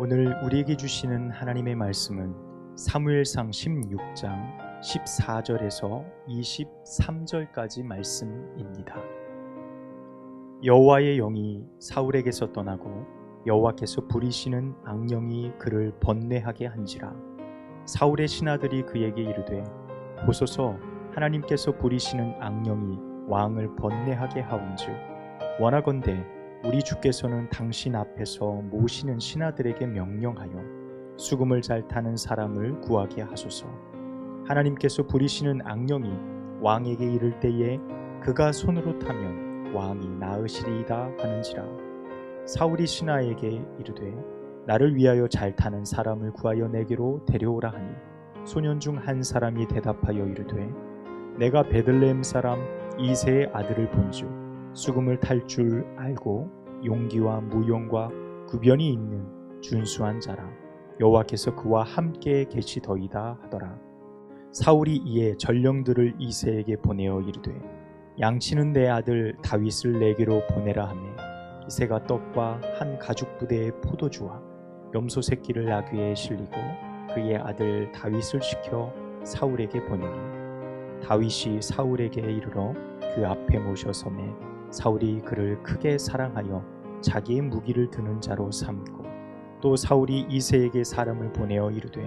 오늘 우리에게 주시는 하나님의 말씀은 사무엘상 16장 14절에서 23절까지 말씀입니다. 여호와의 영이 사울에게서 떠나고 여호와께서 부리시는 악령이 그를 번뇌하게 한지라. 사울의 신하들이 그에게 이르되, 보소서, 하나님께서 부리시는 악령이 왕을 번뇌하게 하온즉 원하건대 우리 주께서는 당신 앞에서 모시는 신하들에게 명령하여 수금을 잘 타는 사람을 구하게 하소서. 하나님께서 부리시는 악령이 왕에게 이를 때에 그가 손으로 타면 왕이 나으시리이다 하는지라. 사울이 신하에게 이르되, 나를 위하여 잘 타는 사람을 구하여 내게로 데려오라 하니, 소년 중 한 사람이 대답하여 이르되, 내가 베들레헴 사람 이새의 아들을 본즉 수금을 탈 줄 알고 용기와 무용과 구변이 있는 준수한 자라. 여호와께서 그와 함께 계시더이다 하더라. 사울이 이에 전령들을 이새에게 보내어 이르되, 양치는 내 아들 다윗을 내게로 보내라 하매, 이새가 떡과 한 가죽 부대의 포도주와 염소 새끼를 나귀에 실리고 그의 아들 다윗을 시켜 사울에게 보내니, 다윗이 사울에게 이르러 그 앞에 모셔서매 사울이 그를 크게 사랑하여 자기의 무기를 드는 자로 삼고, 또 사울이 이새에게 사람을 보내어 이르되,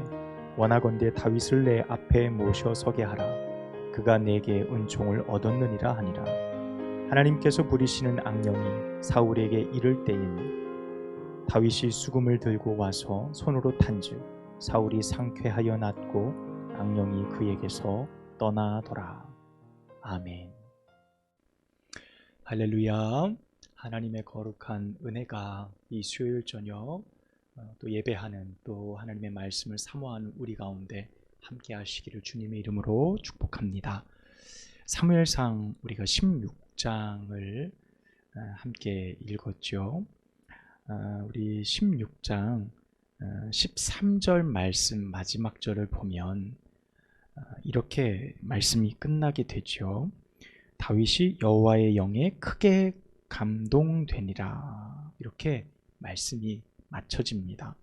원하건대 다윗을 내 앞에 모셔 서게 하라. 그가 내게 은총을 얻었느니라 하니라. 하나님께서 부리시는 악령이 사울에게 이를 때에는 다윗이 수금을 들고 와서 손으로 탄즉 사울이 상쾌하여 낫고 악령이 그에게서 떠나더라. 아멘. 할렐루야. 하나님의 거룩한 은혜가 이 수요일 저녁 또 예배하는, 또 하나님의 말씀을 사모하는 우리 가운데 함께 하시기를 주님의 이름으로 축복합니다. 사무엘상 우리가 16장을 함께 읽었죠. 우리 16장 13절 말씀 마지막 절을 보면 이렇게 말씀이 끝나게 되죠. 다윗이 여호와의 영에 크게 감동되니라, 이렇게 말씀이 맞춰집니다.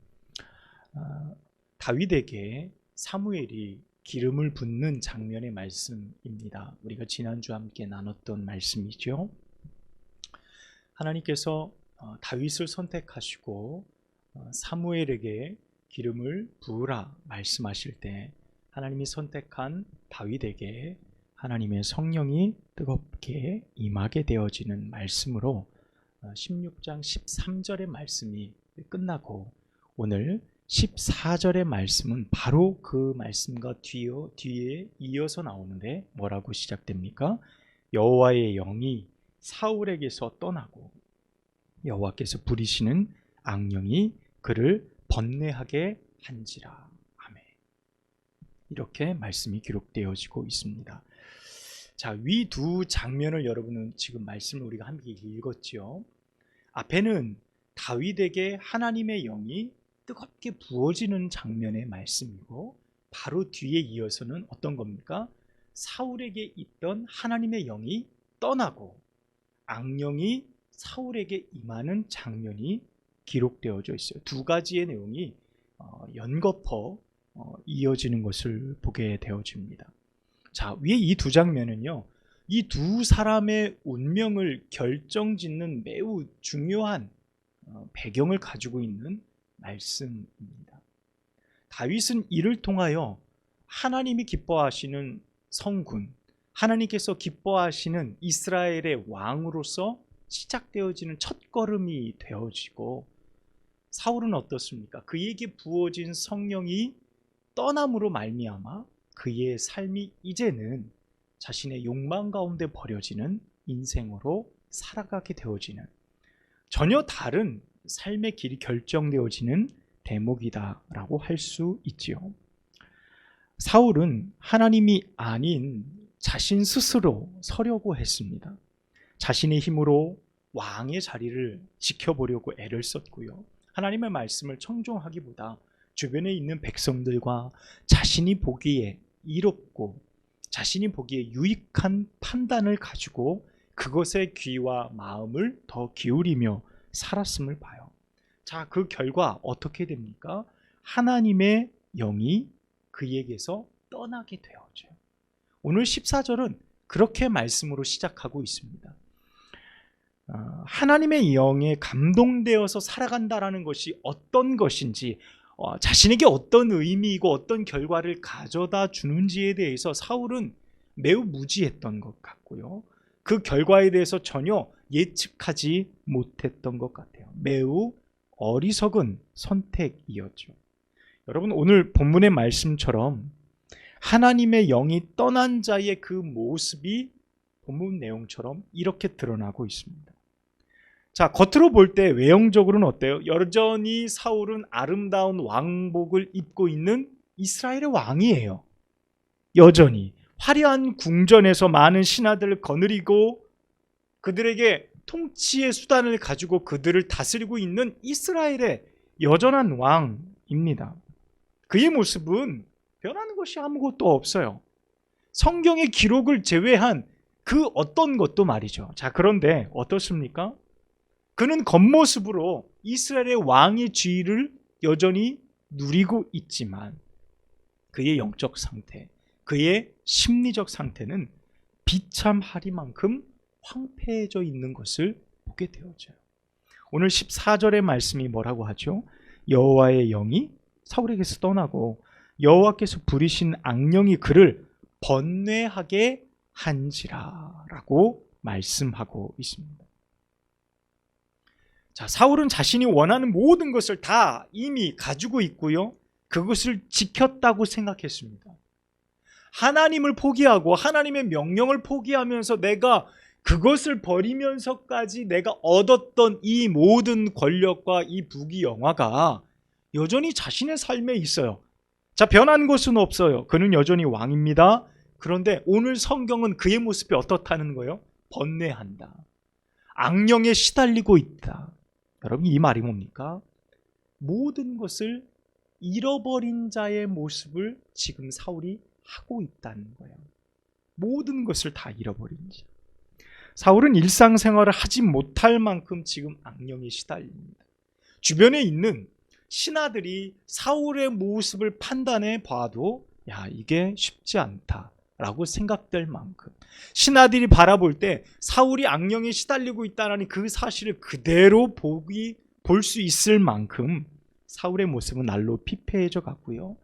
다윗에게 사무엘이 기름을 붓는 장면의 말씀입니다. 우리가 지난주 함께 나눴던 말씀이죠. 하나님께서 다윗을 선택하시고 사무엘에게 기름을 부으라 말씀하실 때 하나님이 선택한 다윗에게 하나님의 성령이 뜨겁게 임하게 되어지는 말씀으로 16장 13절의 말씀이 끝나고, 오늘 14절의 말씀은 바로 그 말씀과 뒤에 이어서 나오는데 뭐라고 시작됩니까? 여호와의 영이 사울에게서 떠나고 여호와께서 부리시는 악령이 그를 번뇌하게 한지라. 아멘. 이렇게 말씀이 기록되어지고 있습니다. 자, 위 두 장면을 여러분은 지금 말씀을 우리가 함께 읽었죠. 앞에는 다윗에게 하나님의 영이 뜨겁게 부어지는 장면의 말씀이고, 바로 뒤에 이어서는 어떤 겁니까? 사울에게 있던 하나님의 영이 떠나고 악령이 사울에게 임하는 장면이 기록되어져 있어요. 두 가지의 내용이 연거푸 이어지는 것을 보게 되어집니다. 자, 위에 이 두 장면은요, 이 두 사람의 운명을 결정짓는 매우 중요한 배경을 가지고 있는 말씀입니다. 다윗은 이를 통하여 하나님이 기뻐하시는 성군, 하나님께서 기뻐하시는 이스라엘의 왕으로서 시작되어지는 첫걸음이 되어지고, 사울은 어떻습니까? 그에게 부어진 성령이 떠남으로 말미암아 그의 삶이 이제는 자신의 욕망 가운데 버려지는 인생으로 살아가게 되어지는, 전혀 다른 삶의 길이 결정되어지는 대목이다라고 할 수 있지요. 사울은 하나님이 아닌 자신 스스로 서려고 했습니다. 자신의 힘으로 왕의 자리를 지켜보려고 애를 썼고요. 하나님의 말씀을 청종하기보다 주변에 있는 백성들과 자신이 보기에 이롭고 자신이 보기에 유익한 판단을 가지고 그것에 귀와 마음을 더 기울이며 살았음을 봐요. 자, 그 결과 어떻게 됩니까? 하나님의 영이 그에게서 떠나게 되어져요. 오늘 14절은 그렇게 말씀으로 시작하고 있습니다. 하나님의 영에 감동되어서 살아간다라는 것이 어떤 것인지, 자신에게 어떤 의미이고 어떤 결과를 가져다 주는지에 대해서 사울은 매우 무지했던 것 같고요. 그 결과에 대해서 전혀 예측하지 못했던 것 같아요. 매우 어리석은 선택이었죠. 여러분, 오늘 본문의 말씀처럼 하나님의 영이 떠난 자의 그 모습이 본문 내용처럼 이렇게 드러나고 있습니다. 자, 겉으로 볼 때 외형적으로는 어때요? 여전히 사울은 아름다운 왕복을 입고 있는 이스라엘의 왕이에요. 여전히 화려한 궁전에서 많은 신하들을 거느리고 그들에게 통치의 수단을 가지고 그들을 다스리고 있는 이스라엘의 여전한 왕입니다. 그의 모습은 변하는 것이 아무것도 없어요. 성경의 기록을 제외한 그 어떤 것도 말이죠. 자, 그런데 어떻습니까? 그는 겉모습으로 이스라엘의 왕의 지위를 여전히 누리고 있지만 그의 영적 상태, 그의 심리적 상태는 비참하리만큼 황폐해져 있는 것을 보게 되어져요. 오늘 14절의 말씀이 뭐라고 하죠? 여호와의 영이 사울에게서 떠나고 여호와께서 부리신 악령이 그를 번뇌하게 한지라 라고 말씀하고 있습니다. 자, 사울은 자신이 원하는 모든 것을 다 이미 가지고 있고요, 그것을 지켰다고 생각했습니다. 하나님을 포기하고 하나님의 명령을 포기하면서 내가 그것을 버리면서까지 내가 얻었던 이 모든 권력과 이 부귀영화가 여전히 자신의 삶에 있어요. 자, 변한 것은 없어요. 그는 여전히 왕입니다. 그런데 오늘 성경은 그의 모습이 어떻다는 거예요? 번뇌한다. 악령에 시달리고 있다. 여러분, 이 말이 뭡니까? 모든 것을 잃어버린 자의 모습을 지금 사울이 하고 있다는 거예요. 모든 것을 다 잃어버린 자. 사울은 일상생활을 하지 못할 만큼 지금 악령에 시달립니다. 주변에 있는 신하들이 사울의 모습을 판단해 봐도 이게 쉽지 않다라고 생각될 만큼, 신하들이 바라볼 때 사울이 악령에 시달리고 있다는 그 사실을 그대로 볼 수 있을 만큼 사울의 모습은 날로 피폐해져 갔고요,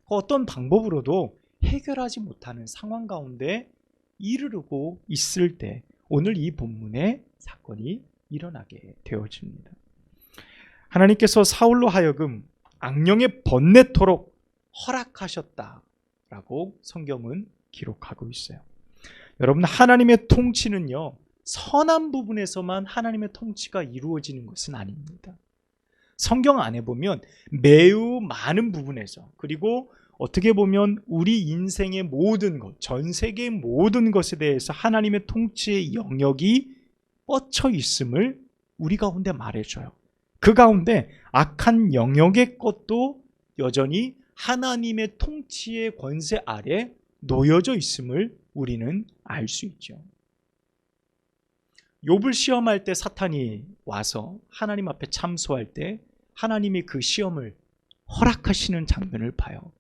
어떤 방법으로도 해결하지 못하는 상황 가운데 이르르고 있을 때 오늘 이 본문의 사건이 일어나게 되어집니다. 하나님께서 사울로 하여금 악령에 번뇌토록 허락하셨다라고 성경은 기록하고 있어요. 여러분, 하나님의 통치는요, 선한 부분에서만 하나님의 통치가 이루어지는 것은 아닙니다. 성경 안에 보면 매우 많은 부분에서, 그리고 어떻게 보면 우리 인생의 모든 것, 전 세계의 모든 것에 대해서 하나님의 통치의 영역이 뻗쳐 있음을 우리 가운데 말해줘요. 그 가운데 악한 영역의 것도 여전히 하나님의 통치의 권세 아래 놓여져 있음을 우리는 알 수 있죠. 욥을 시험할 때 사탄이 와서 하나님 앞에 참소할 때 하나님이 그 시험을 허락하시는 장면을 봐요.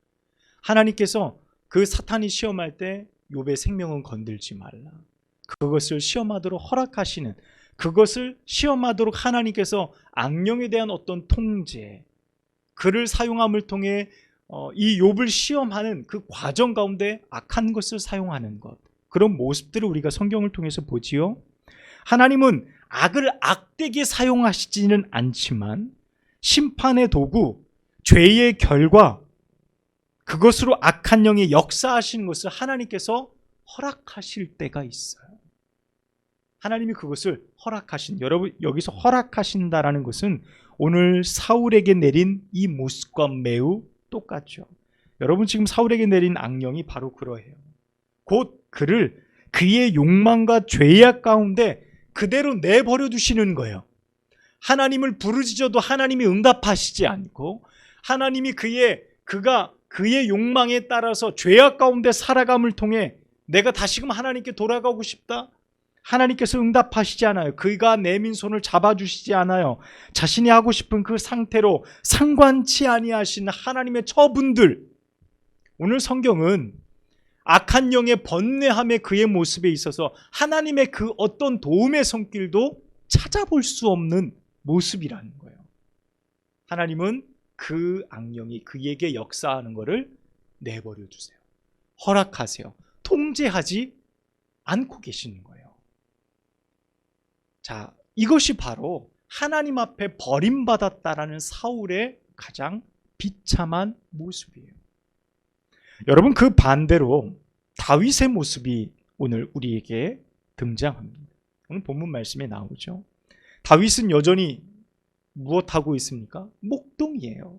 하나님께서 그 사탄이 시험할 때 욥의 생명은 건들지 말라, 그것을 시험하도록 허락하시는, 그것을 시험하도록 하나님께서 악령에 대한 어떤 통제, 그를 사용함을 통해 이 욥을 시험하는 그 과정 가운데 악한 것을 사용하는 것, 그런 모습들을 우리가 성경을 통해서 보지요. 하나님은 악을 악되게 사용하시지는 않지만 심판의 도구, 죄의 결과, 그것으로 악한 영이 역사하시는 것을 하나님께서 허락하실 때가 있어요. 하나님이 그것을 허락하신, 여러분 여기서 허락하신다라는 것은 오늘 사울에게 내린 이 모습과 매우 똑같죠. 여러분, 지금 사울에게 내린 악령이 바로 그러해요. 곧 그를 그의 욕망과 죄악 가운데 그대로 내버려 두시는 거예요. 하나님을 부르짖어도 하나님이 응답하시지 않고, 하나님이 그가 그의 욕망에 따라서 죄악 가운데 살아감을 통해 내가 다시금 하나님께 돌아가고 싶다, 하나님께서 응답하시지 않아요. 그가 내민 손을 잡아주시지 않아요. 자신이 하고 싶은 그 상태로 상관치 아니하신 하나님의 처분들. 오늘 성경은 악한 영의 번뇌함의 그의 모습에 있어서 하나님의 그 어떤 도움의 손길도 찾아볼 수 없는 모습이라는 거예요. 하나님은 그 악령이 그에게 역사하는 것을 내버려 두세요. 허락하세요. 통제하지 않고 계시는 거예요. 자, 이것이 바로 하나님 앞에 버림받았다라는 사울의 가장 비참한 모습이에요. 여러분, 그 반대로 다윗의 모습이 오늘 우리에게 등장합니다. 오늘 본문 말씀에 나오죠. 다윗은 여전히 무엇하고 있습니까? 목동이에요.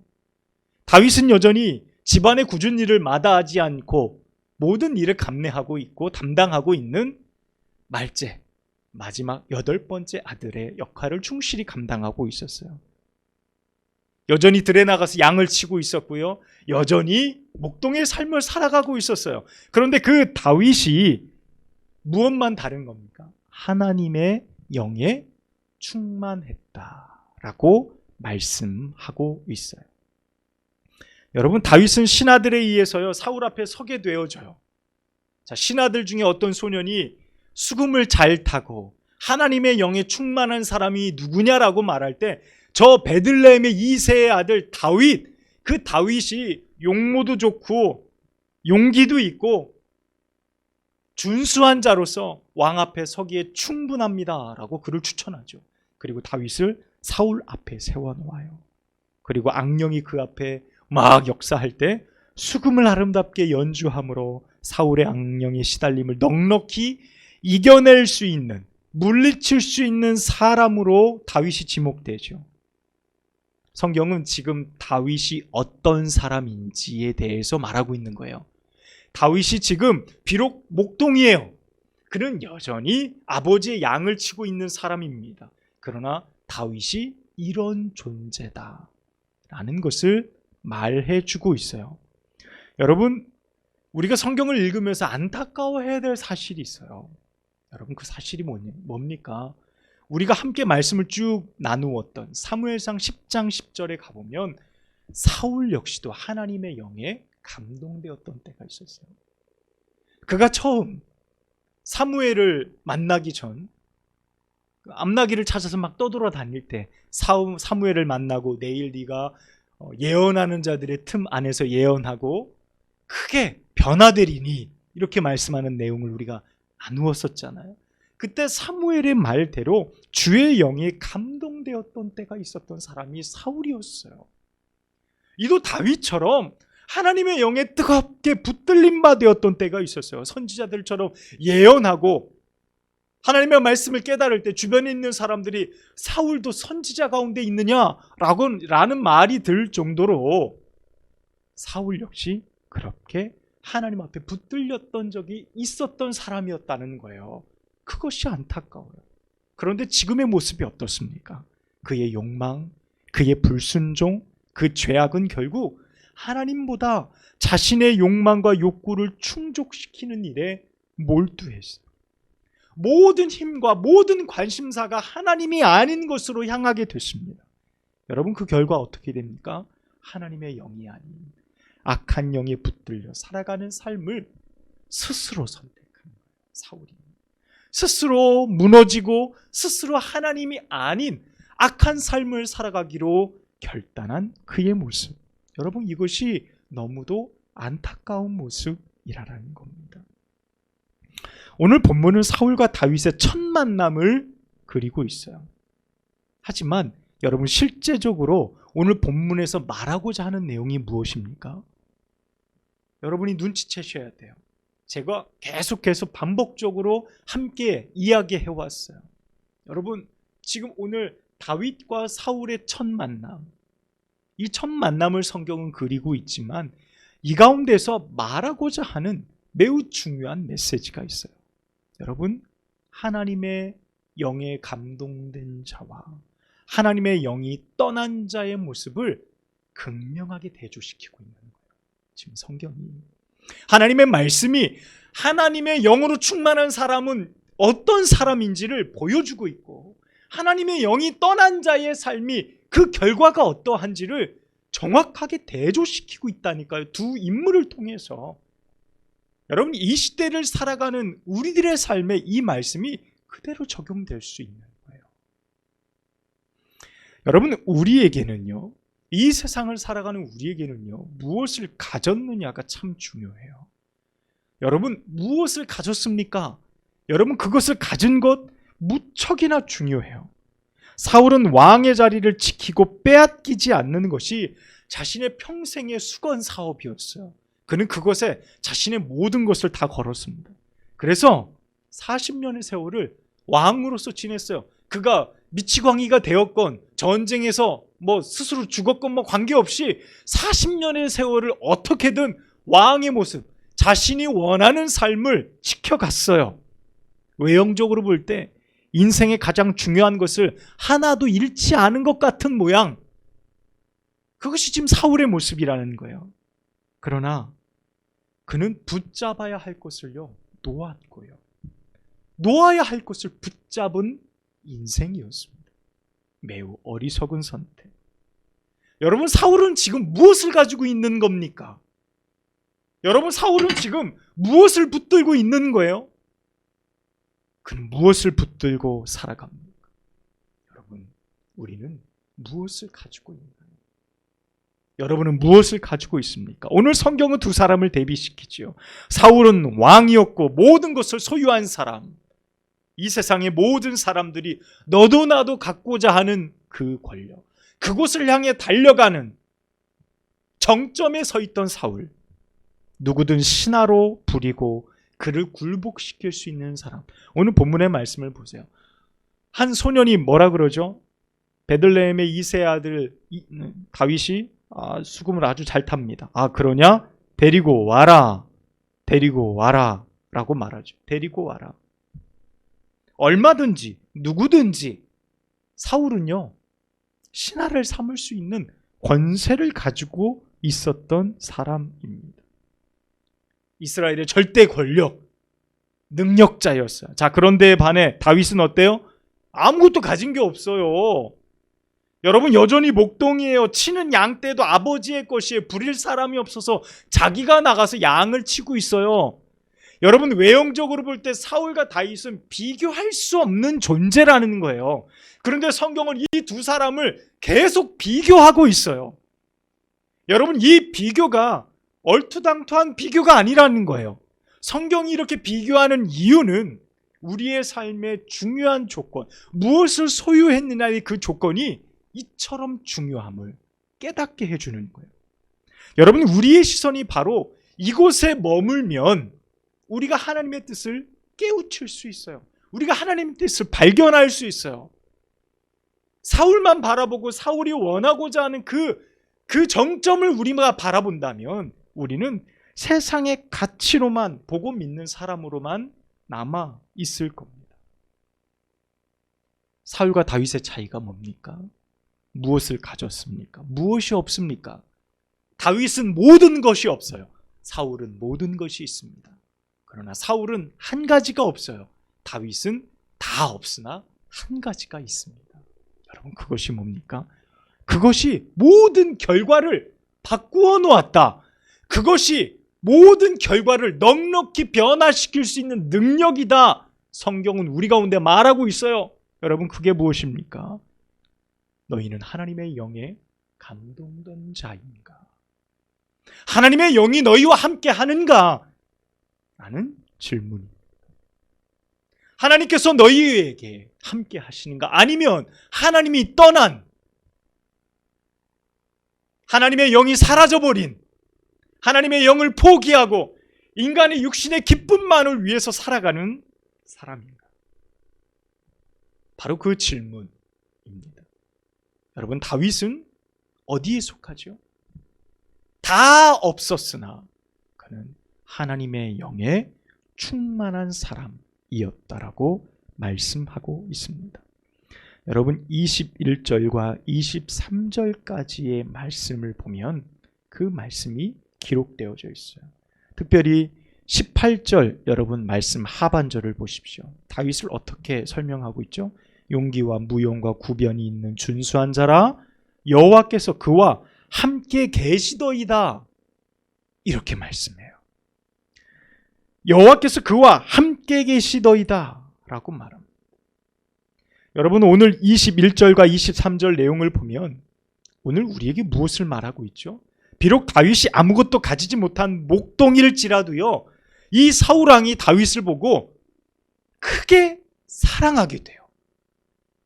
다윗은 여전히 집안의 굳은 일을 마다하지 않고 모든 일을 감내하고 있고 담당하고 있는 말제, 마지막 8번째 아들의 역할을 충실히 감당하고 있었어요. 여전히 들에 나가서 양을 치고 있었고요. 여전히 목동의 삶을 살아가고 있었어요. 그런데 그 다윗이 무엇만 다른 겁니까? 하나님의 영에 충만했다라고 말씀하고 있어요. 여러분, 다윗은 신하들에 의해서요 사울 앞에 서게 되어져요. 자, 신하들 중에 어떤 소년이 수금을 잘 타고 하나님의 영에 충만한 사람이 누구냐라고 말할 때 저 베들레헴의 이새의 아들 다윗, 그 다윗이 용모도 좋고 용기도 있고 준수한 자로서 왕 앞에 서기에 충분합니다라고 그를 추천하죠. 그리고 다윗을 사울 앞에 세워놓아요. 그리고 악령이 그 앞에 막 역사할 때 수금을 아름답게 연주함으로 사울의 악령의 시달림을 넉넉히 이겨낼 수 있는, 물리칠 수 있는 사람으로 다윗이 지목되죠. 성경은 지금 다윗이 어떤 사람인지에 대해서 말하고 있는 거예요. 다윗이 지금 비록 목동이에요. 그는 여전히 아버지의 양을 치고 있는 사람입니다. 그러나 다윗이 이런 존재다라는 것을 말해주고 있어요. 여러분, 우리가 성경을 읽으면서 안타까워해야 될 사실이 있어요. 여러분, 그 사실이 뭡니까? 우리가 함께 말씀을 쭉 나누었던 사무엘상 10장 10절에 가보면 사울 역시도 하나님의 영에 감동되었던 때가 있었어요. 그가 처음 사무엘을 만나기 전 암나기를 찾아서 막 떠돌아다닐 때 사무엘을 만나고 내일 네가 예언하는 자들의 틈 안에서 예언하고 크게 변화되리니 이렇게 말씀하는 내용을 우리가 나누었었잖아요. 그때 사무엘의 말대로 주의 영에 감동되었던 때가 있었던 사람이 사울이었어요. 이도 다윗처럼 하나님의 영에 뜨겁게 붙들림 바 되었던 때가 있었어요. 선지자들처럼 예언하고 하나님의 말씀을 깨달을 때 주변에 있는 사람들이 사울도 선지자 가운데 있느냐라는 말이 들 정도로 사울 역시 그렇게 하나님 앞에 붙들렸던 적이 있었던 사람이었다는 거예요. 그것이 안타까워요. 그런데 지금의 모습이 어떻습니까? 그의 욕망, 그의 불순종, 그 죄악은 결국 하나님보다 자신의 욕망과 욕구를 충족시키는 일에 몰두했어요. 모든 힘과 모든 관심사가 하나님이 아닌 것으로 향하게 됐습니다. 여러분, 그 결과 어떻게 됩니까? 하나님의 영이 아닌 악한 영에 붙들려 살아가는 삶을 스스로 선택한 거예요. 사울이 스스로 무너지고 스스로 하나님이 아닌 악한 삶을 살아가기로 결단한 그의 모습. 여러분, 이것이 너무도 안타까운 모습이라는 겁니다. 오늘 본문은 사울과 다윗의 첫 만남을 그리고 있어요. 하지만 여러분, 실제적으로 오늘 본문에서 말하고자 하는 내용이 무엇입니까? 여러분이 눈치채셔야 돼요. 제가 계속해서 반복적으로 함께 이야기해 왔어요. 여러분, 지금 오늘 다윗과 사울의 첫 만남, 이 첫 만남을 성경은 그리고 있지만 이 가운데서 말하고자 하는 매우 중요한 메시지가 있어요. 여러분, 하나님의 영에 감동된 자와 하나님의 영이 떠난 자의 모습을 극명하게 대조시키고 있는 거예요. 지금 성경이 하나님의 말씀이 하나님의 영으로 충만한 사람은 어떤 사람인지를 보여주고 있고 하나님의 영이 떠난 자의 삶이 그 결과가 어떠한지를 정확하게 대조시키고 있다니까요. 두 인물을 통해서. 여러분, 이 시대를 살아가는 우리들의 삶에 이 말씀이 그대로 적용될 수 있는 거예요. 여러분, 우리에게는요, 이 세상을 살아가는 우리에게는요, 무엇을 가졌느냐가 참 중요해요. 여러분, 무엇을 가졌습니까? 여러분, 그것을 가진 것 무척이나 중요해요. 사울은 왕의 자리를 지키고 빼앗기지 않는 것이 자신의 평생의 수건 사업이었어요. 그는 그것에 자신의 모든 것을 다 걸었습니다. 그래서 40년의 세월을 왕으로서 지냈어요. 그가 미치광이가 되었건 전쟁에서 스스로 죽었건 관계없이 40년의 세월을 어떻게든 왕의 모습, 자신이 원하는 삶을 지켜갔어요. 외형적으로 볼 때 인생의 가장 중요한 것을 하나도 잃지 않은 것 같은 모양, 그것이 지금 사울의 모습이라는 거예요. 그러나 그는 붙잡아야 할 것을요, 놓았고요. 놓아야 할 것을 붙잡은 인생이었습니다. 매우 어리석은 선택. 여러분, 사울은 지금 무엇을 가지고 있는 겁니까? 여러분, 사울은 지금 무엇을 붙들고 있는 거예요? 그는 무엇을 붙들고 살아갑니까? 여러분, 우리는 무엇을 가지고 있나요? 여러분은 무엇을 가지고 있습니까? 오늘 성경은 두 사람을 대비시키지요. 사울은 왕이었고 모든 것을 소유한 사람. 이 세상의 모든 사람들이 너도 나도 갖고자 하는 그 권력, 그곳을 향해 달려가는 정점에 서 있던 사울. 누구든 신하로 부리고 그를 굴복시킬 수 있는 사람. 오늘 본문의 말씀을 보세요. 한 소년이 뭐라 그러죠? 베들레헴의 이세 아들 다윗이 수금을 아주 잘 탑니다. 그러냐? 데리고 와라. 데리고 와라 라고 말하죠. 데리고 와라. 얼마든지 누구든지 사울은요, 신하를 삼을 수 있는 권세를 가지고 있었던 사람입니다. 이스라엘의 절대 권력, 능력자였어요. 자, 그런데 반해 다윗은 어때요? 아무것도 가진 게 없어요. 여러분, 여전히 목동이에요. 치는 양떼도 아버지의 것이에요. 부릴 사람이 없어서 자기가 나가서 양을 치고 있어요. 여러분, 외형적으로 볼 때 사울과 다윗은 비교할 수 없는 존재라는 거예요. 그런데 성경은 이 두 사람을 계속 비교하고 있어요. 여러분, 이 비교가 얼토당토한 비교가 아니라는 거예요. 성경이 이렇게 비교하는 이유는 우리의 삶의 중요한 조건, 무엇을 소유했느냐의 그 조건이 이처럼 중요함을 깨닫게 해주는 거예요. 여러분, 우리의 시선이 바로 이곳에 머물면 우리가 하나님의 뜻을 깨우칠 수 있어요. 우리가 하나님의 뜻을 발견할 수 있어요. 사울만 바라보고 사울이 원하고자 하는 그 정점을 우리가 바라본다면 우리는 세상의 가치로만 보고 믿는 사람으로만 남아 있을 겁니다. 사울과 다윗의 차이가 뭡니까? 무엇을 가졌습니까? 무엇이 없습니까? 다윗은 모든 것이 없어요. 사울은 모든 것이 있습니다. 그러나 사울은 한 가지가 없어요. 다윗은 다 없으나 한 가지가 있습니다. 여러분, 그것이 뭡니까? 그것이 모든 결과를 바꾸어 놓았다. 그것이 모든 결과를 넉넉히 변화시킬 수 있는 능력이다. 성경은 우리 가운데 말하고 있어요. 여러분, 그게 무엇입니까? 너희는 하나님의 영에 감동된 자인가? 하나님의 영이 너희와 함께 하는가? 라는 질문입니다. 하나님께서 너희에게 함께 하시는가? 아니면 하나님이 떠난, 하나님의 영이 사라져버린, 하나님의 영을 포기하고 인간의 육신의 기쁨만을 위해서 살아가는 사람인가? 바로 그 질문입니다. 여러분, 다윗은 어디에 속하죠? 다 없었으나 그는 하나님의 영에 충만한 사람이었다라고 말씀하고 있습니다. 여러분, 21절과 23절까지의 말씀을 보면 그 말씀이 기록되어져 있어요. 특별히 18절 여러분 말씀 하반절을 보십시오. 다윗을 어떻게 설명하고 있죠? 용기와 무용과 구변이 있는 준수한 자라 여호와께서 그와 함께 계시더이다. 이렇게 말씀해요. 여호와께서 그와 함께 계시더이다 라고 말합니다. 여러분 오늘 21절과 23절 내용을 보면 오늘 우리에게 무엇을 말하고 있죠? 비록 다윗이 아무것도 가지지 못한 목동일지라도요, 이 사울왕이 다윗을 보고 크게 사랑하게 돼요.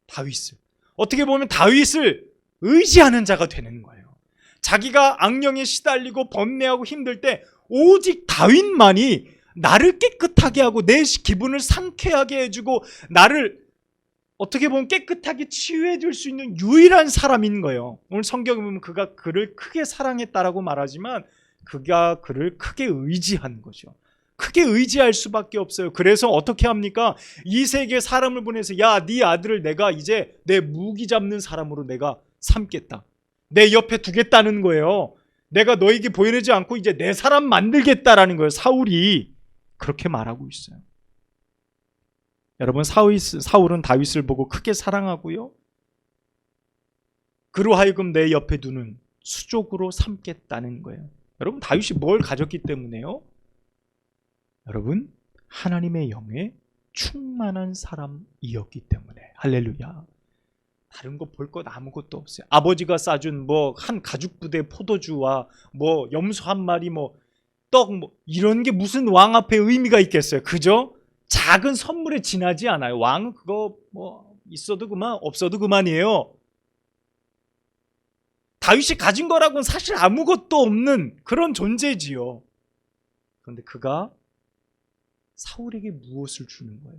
다윗을. 어떻게 보면 다윗을 의지하는 자가 되는 거예요. 자기가 악령에 시달리고 번뇌하고 힘들 때 오직 다윗만이 나를 깨끗하게 하고 내 기분을 상쾌하게 해주고 나를 어떻게 보면 깨끗하게 치유해 줄 수 있는 유일한 사람인 거예요. 오늘 성경에 보면 그가 그를 크게 사랑했다라고 말하지만 그가 그를 크게 의지한 거죠. 크게 의지할 수밖에 없어요. 그래서 어떻게 합니까? 이세계 사람을 보내서 야, 네 아들을 내가 이제 내 무기 잡는 사람으로 내가 삼겠다. 내 옆에 두겠다는 거예요. 내가 너에게 보여내지 않고 이제 내 사람 만들겠다라는 거예요. 사울이 그렇게 말하고 있어요. 여러분 사울은 다윗을 보고 크게 사랑하고요, 그로 하여금 내 옆에 두는 수족으로 삼겠다는 거예요. 여러분 다윗이 뭘 가졌기 때문에요? 여러분 하나님의 영에 충만한 사람이었기 때문에. 할렐루야. 다른 거 볼 것 아무것도 없어요. 아버지가 싸준 뭐 한 가죽 부대 포도주와 뭐 염소 한 마리 뭐 떡 뭐 이런 게 무슨 왕 앞에 의미가 있겠어요. 그죠? 작은 선물에 지나지 않아요. 왕은 그거 뭐 있어도 그만 없어도 그만이에요. 다윗이 가진 거라고는 사실 아무것도 없는 그런 존재지요. 그런데 그가 사울에게 무엇을 주는 거예요?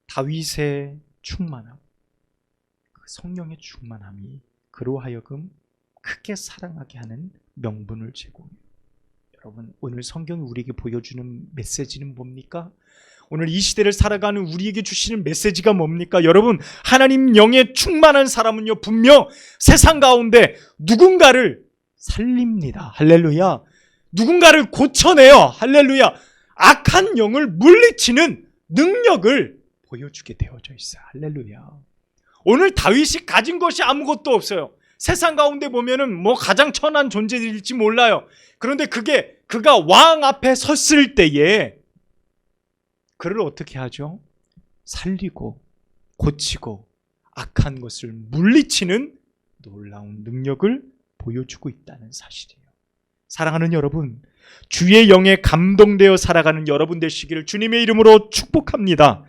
다윗의 충만함, 그 성령의 충만함이 그로 하여금 크게 사랑하게 하는 명분을 제공해요. 여러분 오늘 성경이 우리에게 보여주는 메시지는 뭡니까? 오늘 이 시대를 살아가는 우리에게 주시는 메시지가 뭡니까? 여러분 하나님 영에 충만한 사람은요 분명 세상 가운데 누군가를 살립니다. 할렐루야. 누군가를 고쳐내요. 할렐루야. 악한 영을 물리치는 능력을 보여주게 되어져 있어요. 할렐루야. 오늘 다윗이 가진 것이 아무것도 없어요. 세상 가운데 보면은 뭐 가장 천한 존재일지 몰라요. 그런데 그가 왕 앞에 섰을 때에 그를 어떻게 하죠? 살리고 고치고 악한 것을 물리치는 놀라운 능력을 보여주고 있다는 사실이에요. 사랑하는 여러분, 주의 영에 감동되어 살아가는 여러분 되시기를 주님의 이름으로 축복합니다.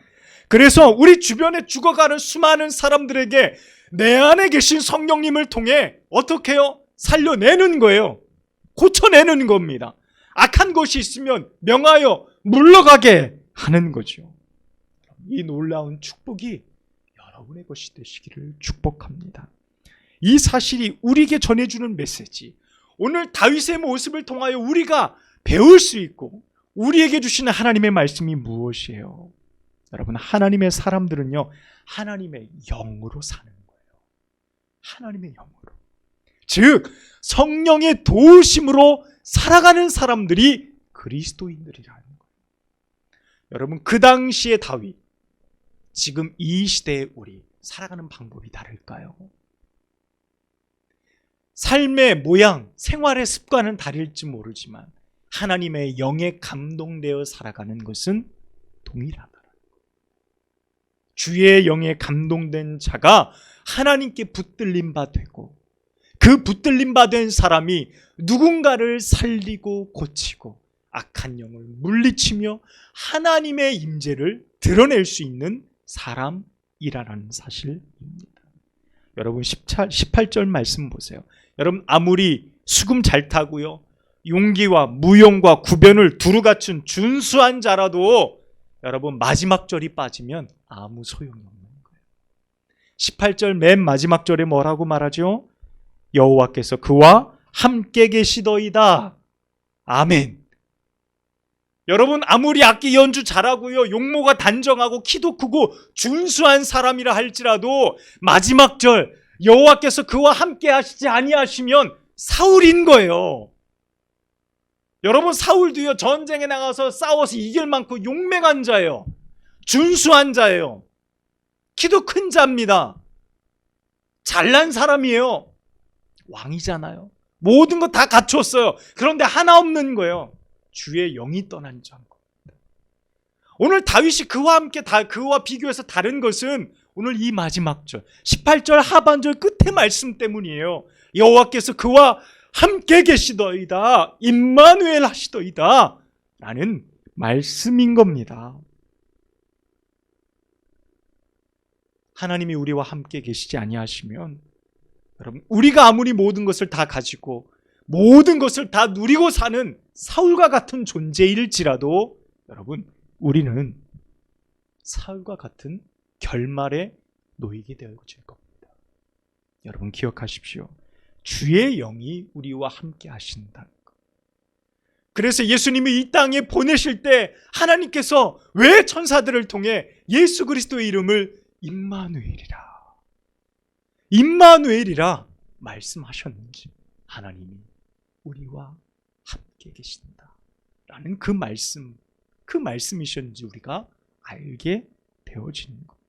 그래서 우리 주변에 죽어가는 수많은 사람들에게 내 안에 계신 성령님을 통해 어떻게 해요? 살려내는 거예요. 고쳐내는 겁니다. 악한 것이 있으면 명하여 물러가게 하는 거죠. 이 놀라운 축복이 여러분의 것이 되시기를 축복합니다. 이 사실이 우리에게 전해주는 메시지, 오늘 다윗의 모습을 통하여 우리가 배울 수 있고 우리에게 주시는 하나님의 말씀이 무엇이에요? 여러분 하나님의 사람들은요 하나님의 영으로 사는 거예요. 하나님의 영으로, 즉 성령의 도우심으로 살아가는 사람들이 그리스도인들이라는 거예요. 여러분 그 당시의 다윗, 지금 이 시대의 우리 살아가는 방법이 다를까요? 삶의 모양, 생활의 습관은 다를지 모르지만 하나님의 영에 감동되어 살아가는 것은 동일하다. 주의 영에 감동된 자가 하나님께 붙들림 바 되고 그 붙들림 바 된 사람이 누군가를 살리고 고치고 악한 영을 물리치며 하나님의 임재를 드러낼 수 있는 사람이라는 사실입니다. 여러분 18절 말씀 보세요. 여러분 아무리 수금 잘 타고요, 용기와 무용과 구변을 두루 갖춘 준수한 자라도 여러분 마지막 절이 빠지면 아무 소용이 없는 거예요. 18절 맨 마지막 절에 뭐라고 말하죠? 여호와께서 그와 함께 계시더이다. 아멘. 여러분 아무리 악기 연주 잘하고요, 용모가 단정하고 키도 크고 준수한 사람이라 할지라도 마지막 절 여호와께서 그와 함께 하시지 아니하시면 사울인 거예요. 여러분, 사울도요, 전쟁에 나가서 싸워서 이길 만큼 용맹한 자예요. 준수한 자예요. 키도 큰 자입니다. 잘난 사람이에요. 왕이잖아요. 모든 거 다 갖췄어요. 그런데 하나 없는 거예요. 주의 영이 떠난 자인 겁니다. 오늘 다윗이 그와 함께 그와 비교해서 다른 것은 오늘 이 마지막 절 18절 하반절 끝의 말씀 때문이에요. 여호와께서 그와 함께 계시더이다, 임마누엘 하시더이다 라는 말씀인 겁니다. 하나님이 우리와 함께 계시지 아니하시면, 여러분, 우리가 아무리 모든 것을 다 가지고 모든 것을 다 누리고 사는 사울과 같은 존재일지라도, 여러분, 우리는 사울과 같은 결말에 놓이게 되어질 겁니다. 여러분, 기억하십시오. 주의 영이 우리와 함께 하신다는 것. 그래서 예수님이 이 땅에 보내실 때 하나님께서 왜 천사들을 통해 예수 그리스도의 이름을 임마누엘이라 말씀하셨는지, 하나님이 우리와 함께 계신다 라는 그 말씀이셨는지 우리가 알게 되어지는 겁니다.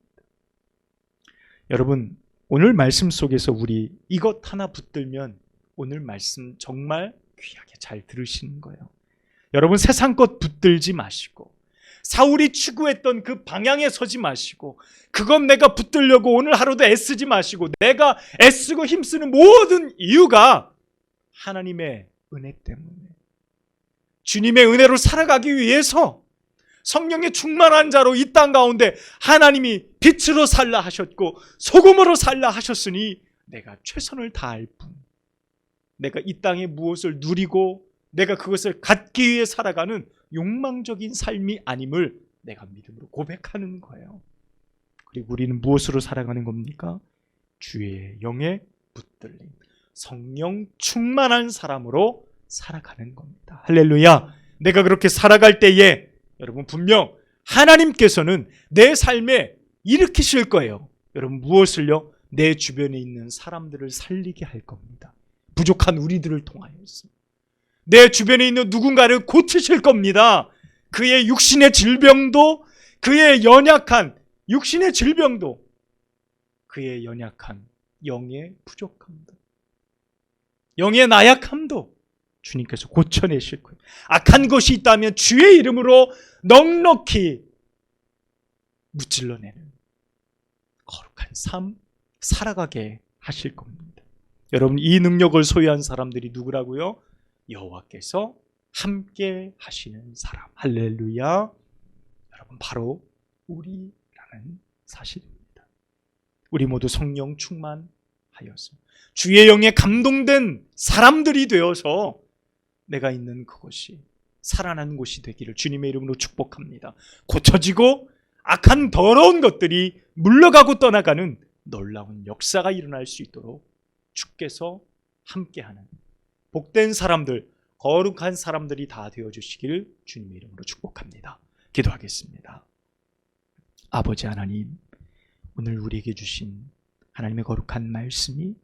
여러분, 오늘 말씀 속에서 우리 이것 하나 붙들면 오늘 말씀 정말 귀하게 잘 들으시는 거예요. 여러분, 세상 것 붙들지 마시고, 사울이 추구했던 그 방향에 서지 마시고, 그건 내가 붙들려고 오늘 하루도 애쓰지 마시고, 내가 애쓰고 힘쓰는 모든 이유가 하나님의 은혜 때문에, 주님의 은혜로 살아가기 위해서 성령의 충만한 자로 이 땅 가운데 하나님이 빛으로 살라 하셨고 소금으로 살라 하셨으니 내가 최선을 다할 뿐, 내가 이 땅에 무엇을 누리고 내가 그것을 갖기 위해 살아가는 욕망적인 삶이 아님을 내가 믿음으로 고백하는 거예요. 그리고 우리는 무엇으로 살아가는 겁니까? 주의 영에 붙들린 성령 충만한 사람으로 살아가는 겁니다. 할렐루야. 내가 그렇게 살아갈 때에 여러분, 분명 하나님께서는 내 삶에 일으키실 거예요. 여러분, 무엇을요? 내 주변에 있는 사람들을 살리게 할 겁니다. 부족한 우리들을 통하여서 내 주변에 있는 누군가를 고치실 겁니다. 그의 육신의 질병도, 그의 연약한 육신의 질병도, 그의 연약한 영의 부족함도, 영의 나약함도 주님께서 고쳐내실 거예요. 악한 것이 있다면 주의 이름으로 넉넉히 무찔러내는 거룩한 삶 살아가게 하실 겁니다. 여러분, 이 능력을 소유한 사람들이 누구라고요? 여호와께서 함께 하시는 사람. 할렐루야. 여러분, 바로 우리라는 사실입니다. 우리 모두 성령 충만하여서 주의 영에 감동된 사람들이 되어서 내가 있는 그곳이 살아나는 곳이 되기를 주님의 이름으로 축복합니다. 고쳐지고 악한 더러운 것들이 물러가고 떠나가는 놀라운 역사가 일어날 수 있도록 주께서 함께하는 복된 사람들, 거룩한 사람들이 다 되어주시기를 주님의 이름으로 축복합니다. 기도하겠습니다. 아버지 하나님, 오늘 우리에게 주신 하나님의 거룩한 말씀이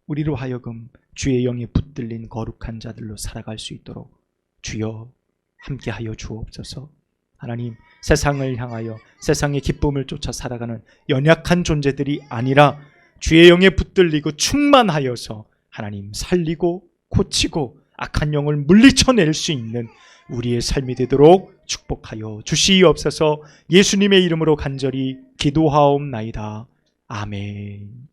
우리로 하여금 주의 영에 붙들린 거룩한 자들로 살아갈 수 있도록 주여 함께하여 주옵소서. 하나님, 세상을 향하여 세상의 기쁨을 쫓아 살아가는 연약한 존재들이 아니라 주의 영에 붙들리고 충만하여서 하나님 살리고 고치고 악한 영을 물리쳐낼 수 있는 우리의 삶이 되도록 축복하여 주시옵소서. 예수님의 이름으로 간절히 기도하옵나이다. 아멘.